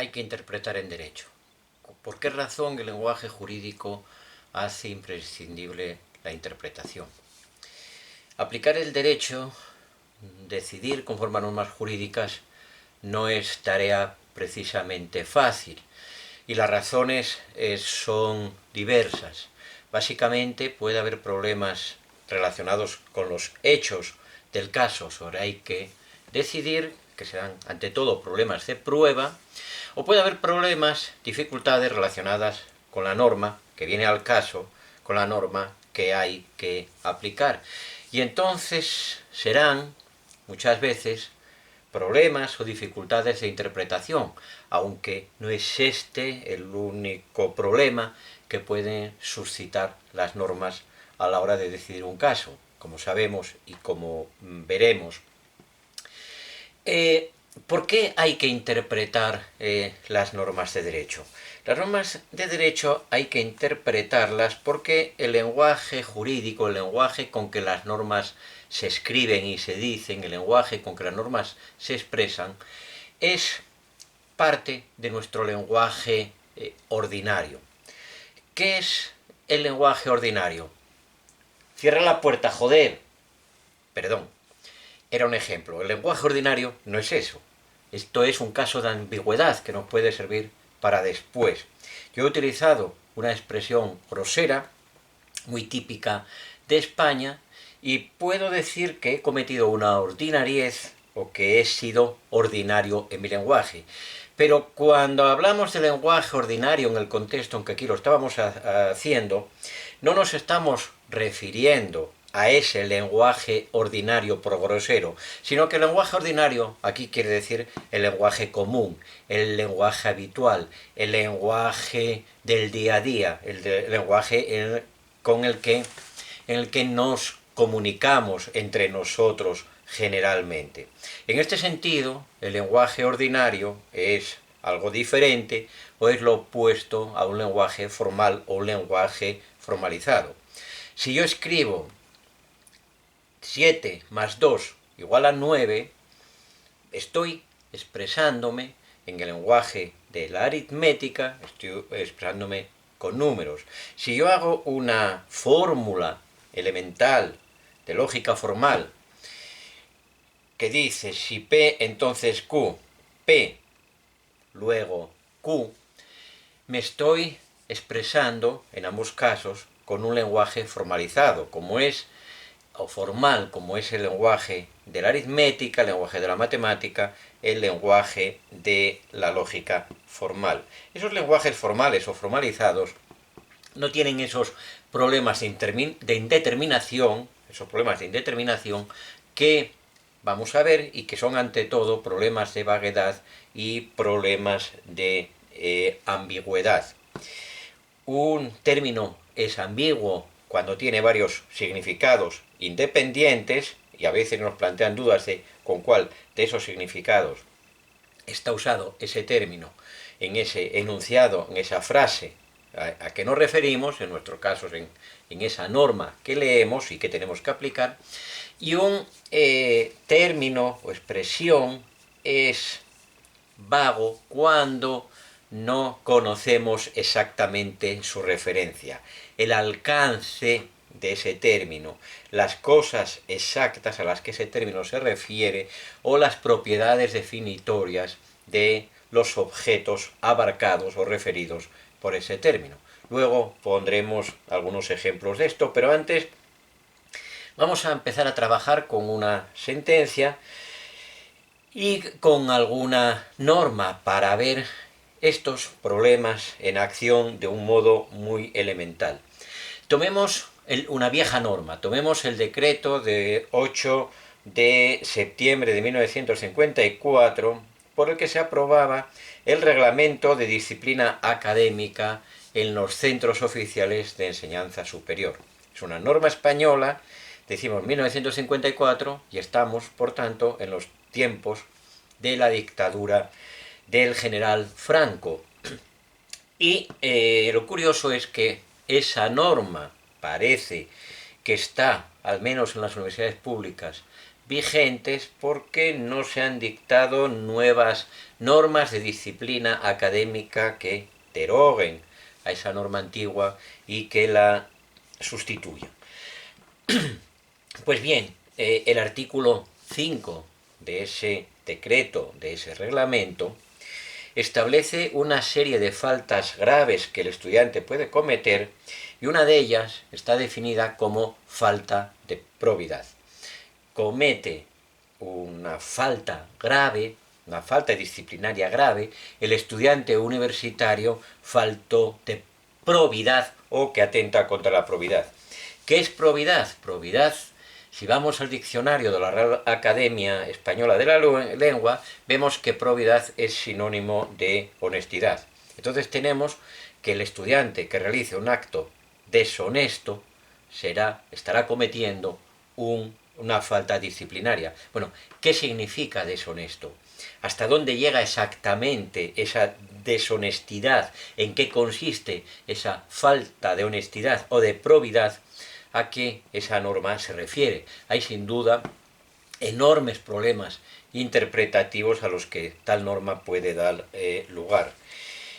hay que interpretar en derecho? ¿Por qué razón el lenguaje jurídico hace imprescindible la interpretación? Aplicar el derecho, decidir conforme a normas jurídicas, no es tarea precisamente fácil, y las razones son diversas. Básicamente puede haber problemas relacionados con los hechos del caso sobre hay que decidir, que serán ante todo problemas de prueba, o puede haber problemas, dificultades relacionadas con la norma que viene al caso, con la norma que hay que aplicar. Y entonces serán muchas veces problemas o dificultades de interpretación, aunque no es este el único problema que pueden suscitar las normas a la hora de decidir un caso, como sabemos y como veremos. ¿Por qué hay que interpretar las normas de derecho? Las normas de derecho hay que interpretarlas porque el lenguaje jurídico, el lenguaje con que las normas se escriben y se dicen, el lenguaje con que las normas se expresan, es parte de nuestro lenguaje ordinario. ¿Qué es el lenguaje ordinario? Cierra la puerta, joder. Perdón, era un ejemplo. El lenguaje ordinario no es eso. Esto es un caso de ambigüedad que nos puede servir para después. Yo he utilizado una expresión grosera, muy típica de España, y puedo decir que he cometido una ordinariez o que he sido ordinario en mi lenguaje. Pero cuando hablamos de lenguaje ordinario en el contexto en que aquí lo estábamos haciendo, no nos estamos refiriendo a ese lenguaje ordinario por grosero, sino que el lenguaje ordinario aquí quiere decir el lenguaje común, el lenguaje habitual, el lenguaje del día a día, el lenguaje en el que nos comunicamos entre nosotros generalmente. En este sentido, el lenguaje ordinario es algo diferente o es lo opuesto a un lenguaje formal o un lenguaje formalizado. Si yo escribo 7 más 2 igual a 9, estoy expresándome en el lenguaje de la aritmética, estoy expresándome con números. Si yo hago una fórmula elemental de lógica formal que dice si P entonces Q, P luego Q, me estoy expresando en ambos casos con un lenguaje formalizado, como es o formal, como es el lenguaje de la aritmética, el lenguaje de la matemática, el lenguaje de la lógica formal. Esos lenguajes formales o formalizados no tienen esos problemas de indeterminación, que vamos a ver y que son ante todo problemas de vaguedad y problemas de ambigüedad. Un término es ambiguo cuando tiene varios significados independientes y a veces nos plantean dudas de con cuál de esos significados está usado ese término en ese enunciado, en esa frase a que nos referimos, en nuestro caso en esa norma que leemos y que tenemos que aplicar, y un término o expresión es vago cuando no conocemos exactamente su referencia, el alcance de ese término, las cosas exactas a las que ese término se refiere o las propiedades definitorias de los objetos abarcados o referidos por ese término. Luego pondremos algunos ejemplos de esto, pero antes vamos a empezar a trabajar con una sentencia y con alguna norma para ver estos problemas en acción de un modo muy elemental. Tomemos una vieja norma, tomemos el decreto de 8 de septiembre de 1954, por el que se aprobaba el reglamento de disciplina académica en los centros oficiales de enseñanza superior. Es una norma española, decimos 1954, y estamos, por tanto, en los tiempos de la dictadura del general Franco. Y lo curioso es que esa norma parece que está al menos en las universidades públicas, vigentes porque no se han dictado nuevas normas de disciplina académica que deroguen a esa norma antigua y que la sustituyan. Pues bien, el artículo 5 de ese decreto, de ese reglamento, establece una serie de faltas graves que el estudiante puede cometer y una de ellas está definida como falta de probidad. Comete una falta grave, una falta disciplinaria grave, el estudiante universitario faltó de probidad o que atenta contra la probidad. ¿Qué es probidad? Probidad, si vamos al diccionario de la Real Academia Española de la Lengua, vemos que probidad es sinónimo de honestidad. Entonces tenemos que el estudiante que realice un acto deshonesto estará cometiendo una falta disciplinaria. Bueno, ¿qué significa deshonesto? ¿Hasta dónde llega exactamente esa deshonestidad? ¿En qué consiste esa falta de honestidad o de probidad? ¿A qué esa norma se refiere? Hay sin duda enormes problemas interpretativos a los que tal norma puede dar lugar.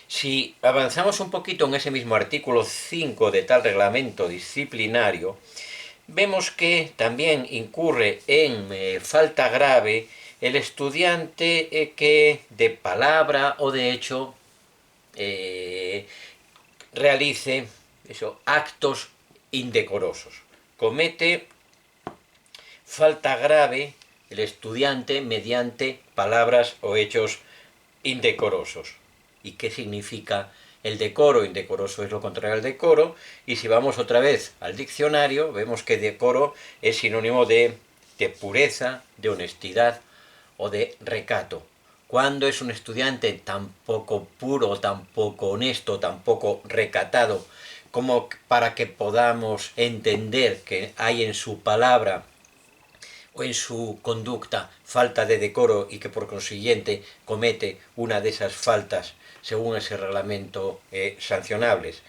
Si avanzamos un poquito en ese mismo artículo 5 de tal reglamento disciplinario, vemos que también incurre en falta grave el estudiante que de palabra o de hecho realice actos indecorosos. Comete falta grave el estudiante mediante palabras o hechos indecorosos. ¿Y qué significa el decoro? Indecoroso es lo contrario al decoro, y si vamos otra vez al diccionario, vemos que decoro es sinónimo de pureza, de honestidad o de recato. ¿Cuándo es un estudiante tan poco puro, tan poco honesto, tan poco recatado, como para que podamos entender que hay en su palabra o en su conducta falta de decoro y que por consiguiente comete una de esas faltas según ese reglamento sancionables?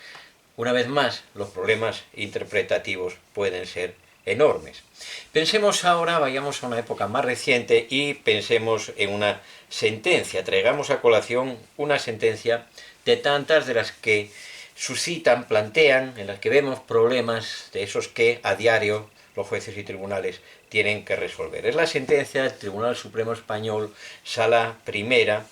Una vez más, los problemas interpretativos pueden ser enormes. Pensemos ahora, vayamos a una época más reciente y pensemos en una sentencia. Traigamos a colación una sentencia de tantas de las que suscitan, plantean, en las que vemos problemas de esos que a diario los jueces y tribunales tienen que resolver. Es la sentencia del Tribunal Supremo Español, Sala Primera,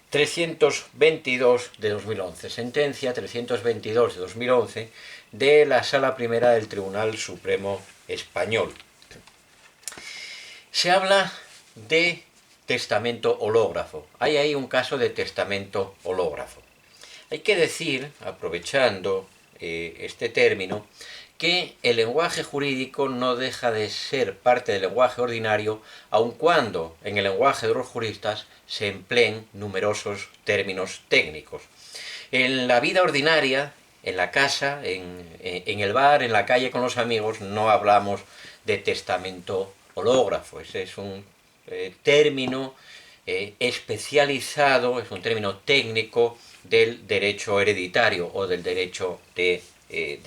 322 de 2011, sentencia 322 de 2011 de la Sala Primera del Tribunal Supremo Español. Se habla de testamento hológrafo. Hay ahí un caso de testamento hológrafo. Hay que decir, aprovechando este término, que el lenguaje jurídico no deja de ser parte del lenguaje ordinario, aun cuando en el lenguaje de los juristas se empleen numerosos términos técnicos. En la vida ordinaria, en la casa, en el bar, en la calle con los amigos, no hablamos de testamento hológrafo. Ese es un término especializado, es un término técnico del derecho hereditario o del derecho de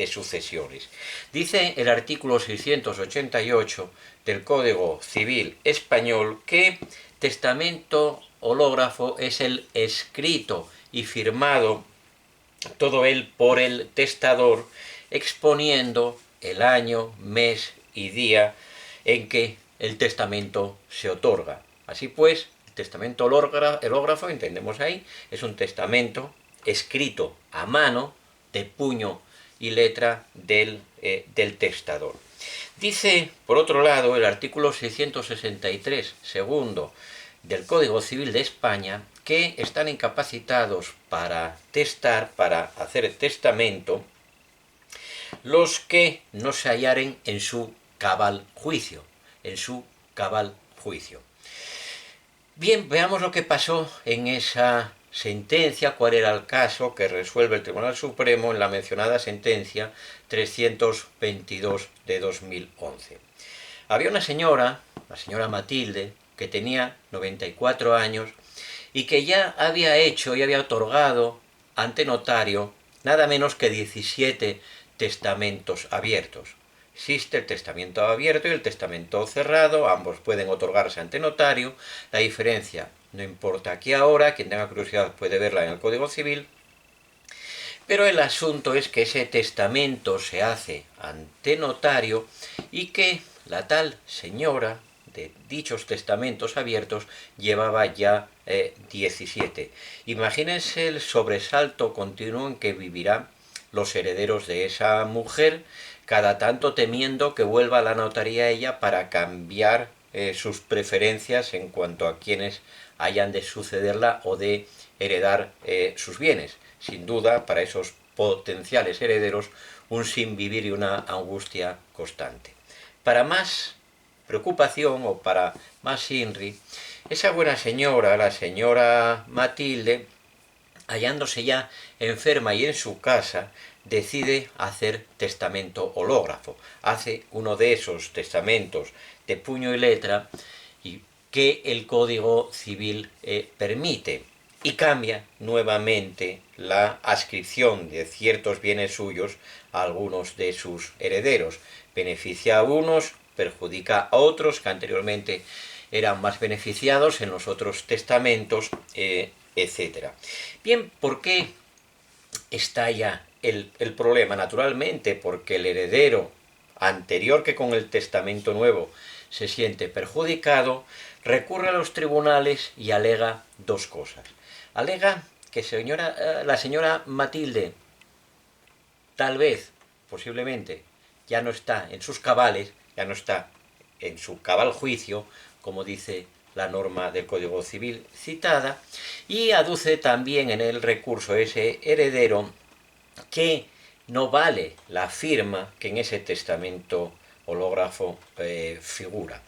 sucesiones. Dice el artículo 688 del Código Civil Español que testamento hológrafo es el escrito y firmado todo él por el testador, exponiendo el año, mes y día en que el testamento se otorga. Así pues, el testamento hológrafo, entendemos ahí, es un testamento escrito a mano, de puño y letra del testador. Dice, por otro lado, el artículo 663, segundo, del Código Civil de España, que están incapacitados para testar, para hacer testamento, los que no se hallaren en su cabal juicio, en su cabal juicio. Bien, veamos lo que pasó en esa sentencia, cuál era el caso que resuelve el Tribunal Supremo en la mencionada sentencia 322 de 2011. Había una señora, la señora Matilde, que tenía 94 años y que ya había hecho y había otorgado ante notario nada menos que 17 testamentos abiertos. Existe el testamento abierto y el testamento cerrado, ambos pueden otorgarse ante notario. La diferencia no importa aquí ahora, quien tenga curiosidad puede verla en el Código Civil, pero el asunto es que ese testamento se hace ante notario y que la tal señora de dichos testamentos abiertos llevaba ya 17. Imagínense el sobresalto continuo en que vivirán los herederos de esa mujer, cada tanto temiendo que vuelva a la notaría ella para cambiar sus preferencias en cuanto a quienes hayan de sucederla o de heredar sus bienes. Sin duda, para esos potenciales herederos, un sinvivir y una angustia constante. Para más preocupación o para más INRI, esa buena señora, la señora Matilde, hallándose ya enferma y en su casa, decide hacer testamento hológrafo. Hace uno de esos testamentos de puño y letra y que el Código Civil permite, y cambia nuevamente la adscripción de ciertos bienes suyos a algunos de sus herederos. Beneficia a unos, perjudica a otros que anteriormente eran más beneficiados en los otros testamentos, etc. Bien, ¿por qué estalla el problema? Naturalmente, porque el heredero anterior que con el testamento nuevo se siente perjudicado, recurre a los tribunales y alega dos cosas. Alega que la señora Matilde tal vez, posiblemente, ya no está en sus cabales, ya no está en su cabal juicio, como dice la norma del Código Civil citada, y aduce también en el recurso ese heredero que no vale la firma que en ese testamento hológrafo figura.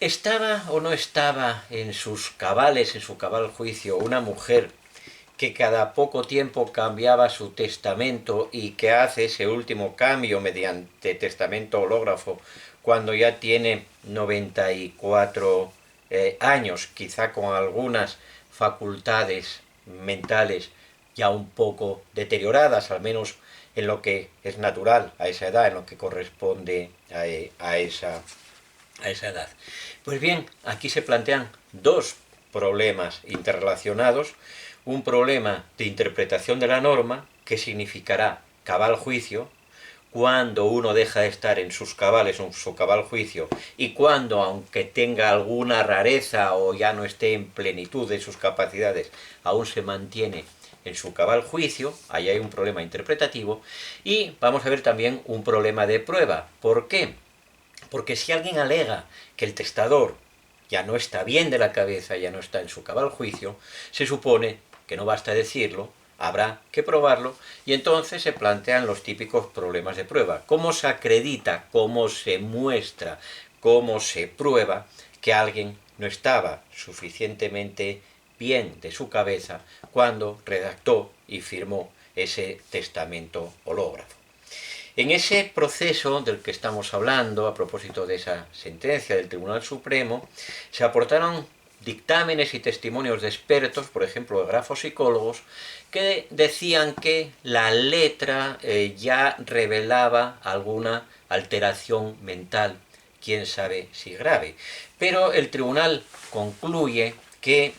¿Estaba o no estaba en sus cabales, en su cabal juicio, una mujer que cada poco tiempo cambiaba su testamento y que hace ese último cambio mediante testamento hológrafo cuando ya tiene 94 años, quizá con algunas facultades mentales ya un poco deterioradas, al menos en lo que es natural a esa edad, en lo que corresponde a esa edad? Pues bien, aquí se plantean dos problemas interrelacionados. Un problema de interpretación de la norma, que significará cabal juicio, cuando uno deja de estar en sus cabales, en su cabal juicio, y cuando, aunque tenga alguna rareza o ya no esté en plenitud de sus capacidades, aún se mantiene en su cabal juicio. Ahí hay un problema interpretativo. Y vamos a ver también un problema de prueba. ¿Por qué? Porque si alguien alega que el testador ya no está bien de la cabeza, ya no está en su cabal juicio, se supone que no basta decirlo, habrá que probarlo, y entonces se plantean los típicos problemas de prueba. ¿Cómo se acredita, cómo se muestra, cómo se prueba que alguien no estaba suficientemente bien de su cabeza cuando redactó y firmó ese testamento hológrafo? En ese proceso del que estamos hablando, a propósito de esa sentencia del Tribunal Supremo, se aportaron dictámenes y testimonios de expertos, por ejemplo, de grafopsicólogos, que decían que la letra ya revelaba alguna alteración mental, quién sabe si grave. Pero el tribunal concluye que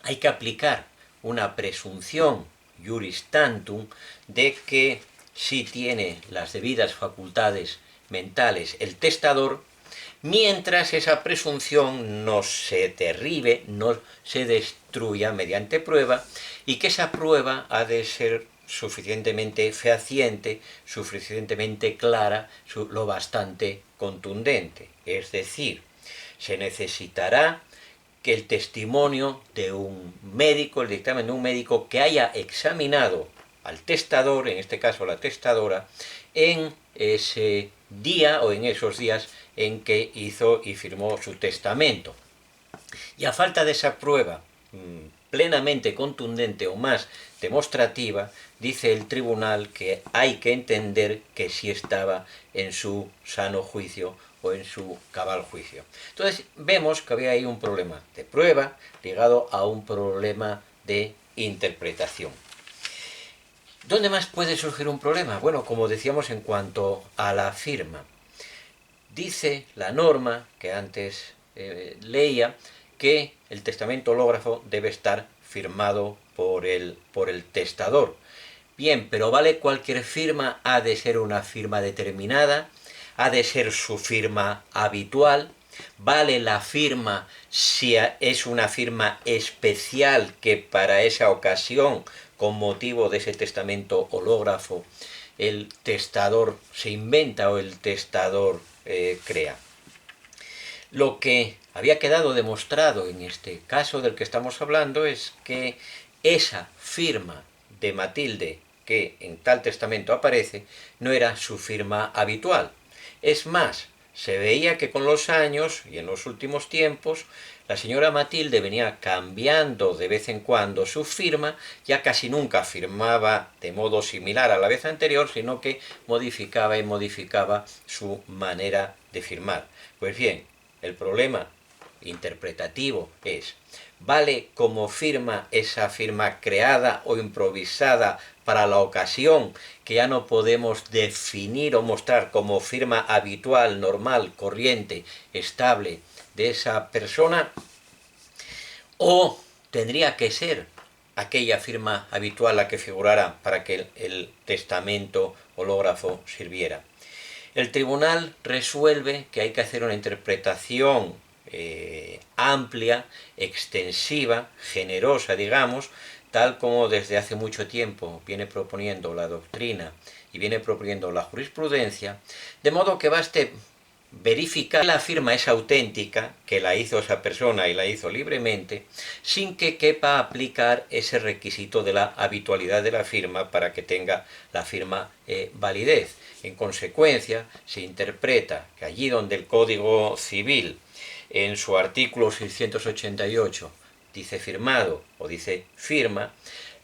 hay que aplicar una presunción iuris tantum de que sí tiene las debidas facultades mentales el testador, mientras esa presunción no se derribe, no se destruya mediante prueba, y que esa prueba ha de ser suficientemente fehaciente, suficientemente clara, lo bastante contundente. Es decir, se necesitará que el testimonio de un médico, el dictamen de un médico que haya examinado al testador, en este caso la testadora, en ese día o en esos días en que hizo y firmó su testamento. Y a falta de esa prueba plenamente contundente o más demostrativa, dice el tribunal que hay que entender que sí estaba en su sano juicio o en su cabal juicio. Entonces vemos que había ahí un problema de prueba ligado a un problema de interpretación. ¿Dónde más puede surgir un problema? Bueno, como decíamos en cuanto a la firma. Dice la norma que antes leía que el testamento hológrafo debe estar firmado por el testador. Bien, pero ¿vale cualquier firma? ¿Ha de ser una firma determinada? ¿Ha de ser su firma habitual? ¿Vale la firma si es una firma especial que para esa ocasión, con motivo de ese testamento hológrafo, el testador se inventa o el testador crea? Lo que había quedado demostrado en este caso del que estamos hablando es que esa firma de Matilde que en tal testamento aparece no era su firma habitual. Es más, se veía que con los años y en los últimos tiempos la señora Matilde venía cambiando de vez en cuando su firma, ya casi nunca firmaba de modo similar a la vez anterior, sino que modificaba y modificaba su manera de firmar. Pues bien, el problema interpretativo es, ¿vale como firma esa firma creada o improvisada para la ocasión que ya no podemos definir o mostrar como firma habitual, normal, corriente, estable de esa persona? ¿O tendría que ser aquella firma habitual la que figurara para que el testamento hológrafo sirviera? El tribunal resuelve que hay que hacer una interpretación amplia, extensiva, generosa, digamos, tal como desde hace mucho tiempo viene proponiendo la doctrina y viene proponiendo la jurisprudencia, de modo que baste verificar que la firma es auténtica, que la hizo esa persona y la hizo libremente, sin que quepa aplicar ese requisito de la habitualidad de la firma para que tenga la firma validez. En consecuencia, se interpreta que allí donde el Código Civil, en su artículo 688, dice firmado o dice firma,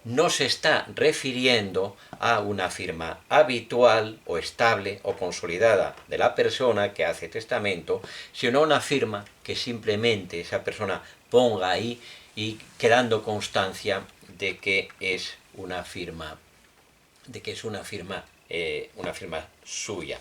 no se está refiriendo a una firma habitual o estable o consolidada de la persona que hace testamento, sino a una firma que simplemente esa persona ponga ahí y quedando constancia de que es una firma, una firma suya.